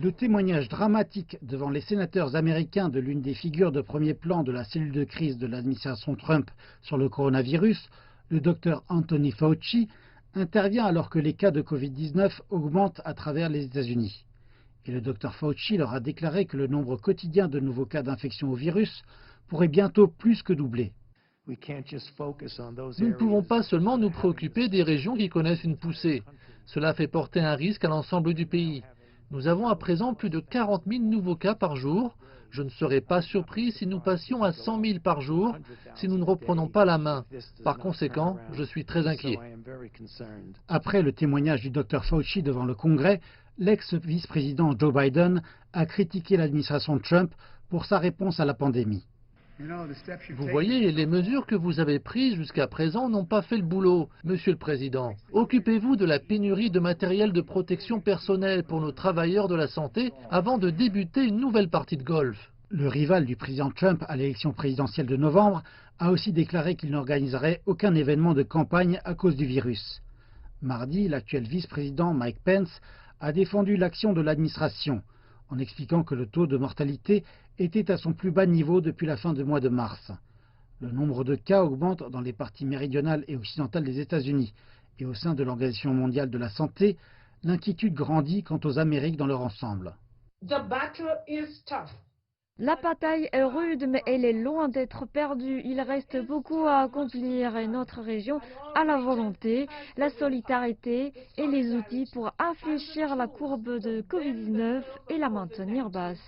Le témoignage dramatique devant les sénateurs américains de l'une des figures de premier plan de la cellule de crise de l'administration Trump sur le coronavirus, le docteur Anthony Fauci, intervient alors que les cas de Covid-19 augmentent à travers les États-Unis. Et le docteur Fauci leur a déclaré que le nombre quotidien de nouveaux cas d'infection au virus pourrait bientôt plus que doubler. Nous ne pouvons pas seulement nous préoccuper des régions qui connaissent une poussée. Cela fait porter un risque à l'ensemble du pays. Nous avons à présent plus de 40 000 nouveaux cas par jour. Je ne serais pas surpris si nous passions à 100 000 par jour si nous ne reprenons pas la main. Par conséquent, je suis très inquiet. Après le témoignage du Dr Fauci devant le Congrès, l'ex-vice-président Joe Biden a critiqué l'administration Trump pour sa réponse à la pandémie. Vous voyez, les mesures que vous avez prises jusqu'à présent n'ont pas fait le boulot. Monsieur le Président, occupez-vous de la pénurie de matériel de protection personnelle pour nos travailleurs de la santé avant de débuter une nouvelle partie de golf. Le rival du président Trump à l'élection présidentielle de novembre a aussi déclaré qu'il n'organiserait aucun événement de campagne à cause du virus. Mardi, l'actuel vice-président Mike Pence a défendu l'action de l'administration en expliquant que le taux de mortalité était à son plus bas niveau depuis la fin du mois de mars. Le nombre de cas augmente dans les parties méridionales et occidentales des États-Unis et au sein de l'Organisation mondiale de la santé, l'inquiétude grandit quant aux Amériques dans leur ensemble. La bataille est rude, mais elle est loin d'être perdue. Il reste beaucoup à accomplir et notre région a la volonté, la solidarité et les outils pour infléchir la courbe de Covid-19 et la maintenir basse.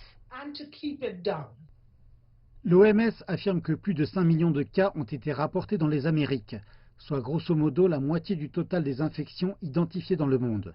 L'OMS affirme que plus de 5 millions de cas ont été rapportés dans les Amériques, soit grosso modo la moitié du total des infections identifiées dans le monde.